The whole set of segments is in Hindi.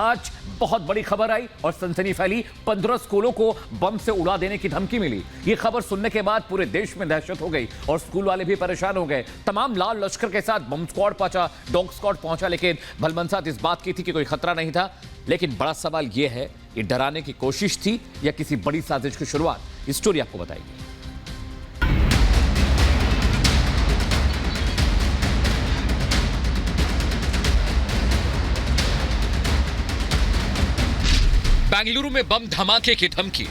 आज बहुत बड़ी खबर आई और सनसनी फैली। 15 स्कूलों को बम से उड़ा देने की धमकी मिली। ये खबर सुनने के बाद पूरे देश में दहशत हो गई और स्कूल वाले भी परेशान हो गए। तमाम लाल लश्कर के साथ बम स्क्वाड पहुंचा, डॉग स्क्वाड पहुंचा, लेकिन भलमनसात इस बात की थी कि कोई खतरा नहीं था। लेकिन बड़ा सवाल यह है, ये डराने की कोशिश थी या किसी बड़ी साजिश की शुरुआत? इस स्टोरी आपको बताएगी। बेंगलुरु में बम धमाके की धमकी,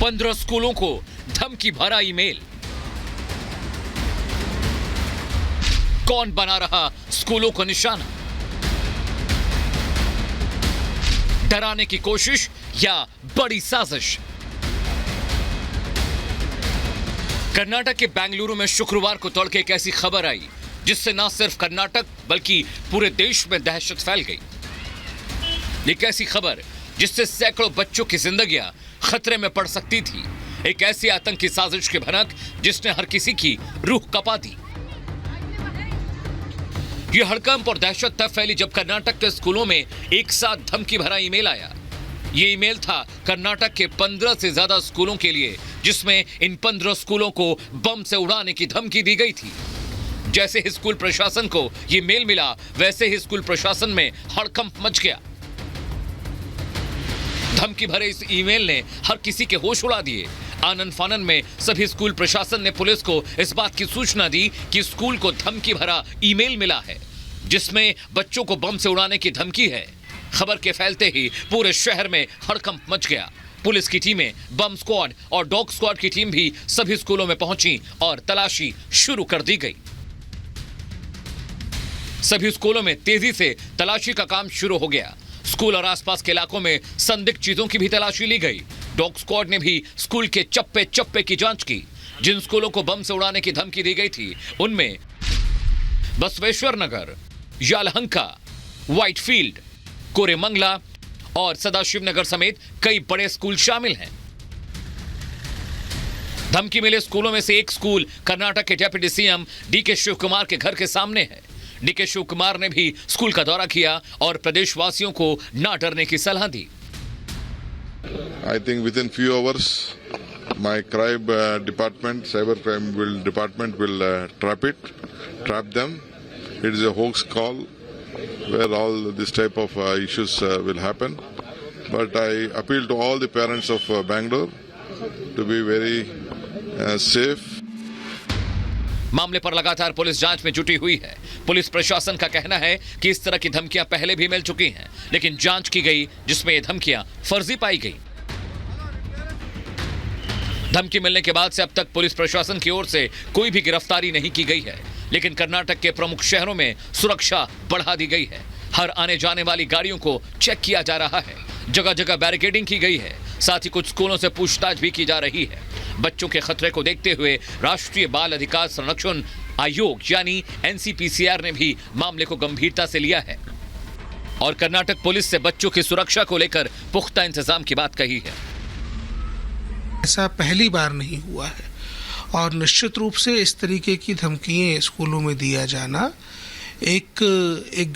15 स्कूलों को धमकी भरा ईमेल। कौन बना रहा स्कूलों को निशाना? डराने की कोशिश या बड़ी साजिश? कर्नाटक के बेंगलुरु में शुक्रवार को तड़के एक ऐसी खबर आई जिससे न सिर्फ कर्नाटक बल्कि पूरे देश में दहशत फैल गई। एक ऐसी खबर जिससे सैकड़ों बच्चों की जिंदगियां खतरे में पड़ सकती थी। एक ऐसी आतंकी साजिश की भनक जिसने हर किसी की रूह कपा दी। यह हड़कंप और दहशत तब फैली जब कर्नाटक के स्कूलों में एक साथ धमकी भरा ईमेल आया। यह ईमेल था कर्नाटक के 15 से ज्यादा स्कूलों के लिए, जिसमें इन 15 स्कूलों को बम से उड़ाने की धमकी दी गई थी। जैसे ही स्कूल प्रशासन को यह मेल मिला, वैसे ही स्कूल प्रशासन में हड़कंप मच गया। धमकी भरे इस ईमेल ने हर किसी के होश उड़ा दिए। आनन फानन में सभी स्कूल प्रशासन ने पुलिस को इस बात की सूचना दी कि स्कूल को धमकी भरा ईमेल मिला है जिसमें बच्चों को बम से उड़ाने की धमकी है। खबर के फैलते ही पूरे शहर में हड़कंप मच गया। पुलिस की टीमें, बम स्क्वाड और डॉग स्क्वाड की टीम भी सभी स्कूलों में पहुंची और तलाशी शुरू कर दी गई। सभी स्कूलों में तेजी से तलाशी का काम शुरू हो गया। स्कूल और आसपास के इलाकों में संदिग्ध चीजों की भी तलाशी ली गई। डॉग स्क्वाड ने भी स्कूल के चप्पे चप्पे की जांच की। जिन स्कूलों को बम से उड़ाने की धमकी दी गई थी उनमें बसवेश्वर नगर, यालहंका, व्हाइटफील्ड, कोरेमंगला और सदाशिव नगर समेत कई बड़े स्कूल शामिल हैं। धमकी मिले स्कूलों में से एक स्कूल कर्नाटक के deputy CM DK Shiva Kumar के घर के सामने है। डीके शिव कुमार ने भी स्कूल का दौरा किया और प्रदेशवासियों को ना डरने की सलाह दी। I think within few hours, my crime department, cyber crime department will trap them. It is a hoax call where all this type of issues will happen. But I appeal to all the parents of Bangalore to be very safe. मामले पर लगातार पुलिस जांच में जुटी हुई है। पुलिस प्रशासन का कहना है कि इस तरह की धमकियां पहले भी मिल चुकी हैं, लेकिन जांच की गई जिसमें ये धमकियां फर्जी पाई गई। धमकी मिलने के बाद से अब तक पुलिस प्रशासन की ओर से कोई भी गिरफ्तारी नहीं की गई है, लेकिन कर्नाटक के प्रमुख शहरों में सुरक्षा बढ़ा दी गई है। हर आने जाने वाली गाड़ियों को चेक किया जा रहा है। जगह जगह बैरिकेडिंग की गई है। साथ ही कुछ स्कूलों से पूछताछ भी की जा रही है। बच्चों के खतरे को देखते हुए राष्ट्रीय बाल अधिकार संरक्षण आयोग यानी एनसीपीसीआर ने भी मामले को गंभीरता से लिया है और कर्नाटक पुलिस से बच्चों की सुरक्षा को लेकर पुख्ता इंतजाम की बात कही है। ऐसा पहली बार नहीं हुआ है और निश्चित रूप से इस तरीके की धमकियां स्कूलों में दिया जाना एक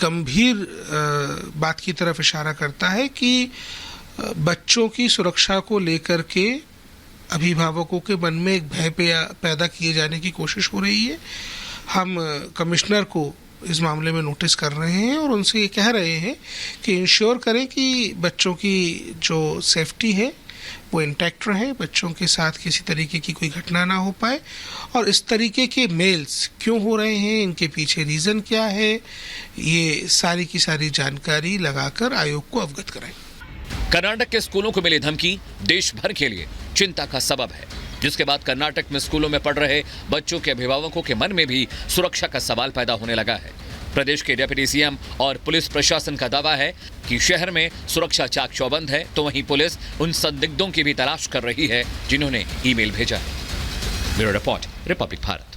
गंभीर बात की तरफ इशारा करता है कि बच्चों की सुरक्षा को लेकर के अभिभावकों के मन में एक भय पैदा किए जाने की कोशिश हो रही है। हम कमिश्नर को इस मामले में नोटिस कर रहे हैं और उनसे ये कह रहे हैं कि इंश्योर करें कि बच्चों की जो सेफ्टी है वो इंटैक्ट रहे, बच्चों के साथ किसी तरीके की कोई घटना ना हो पाए और इस तरीके के मेल्स क्यों हो रहे हैं, इनके पीछे रीज़न क्या है, ये सारी की सारी जानकारी लगाकर आयोग को अवगत कराएं। कर्नाटक के स्कूलों को मिली धमकी देश भर के लिए चिंता का सबब है, जिसके बाद कर्नाटक में स्कूलों में पढ़ रहे बच्चों के अभिभावकों के मन में भी सुरक्षा का सवाल पैदा होने लगा है। प्रदेश के डिप्टी सीएम और पुलिस प्रशासन का दावा है कि शहर में सुरक्षा चाक चौबंद है, तो वहीं पुलिस उन संदिग्धों की भी तलाश कर रही है जिन्होंने ईमेल भेजा है। Bureau report, Republic Bharat.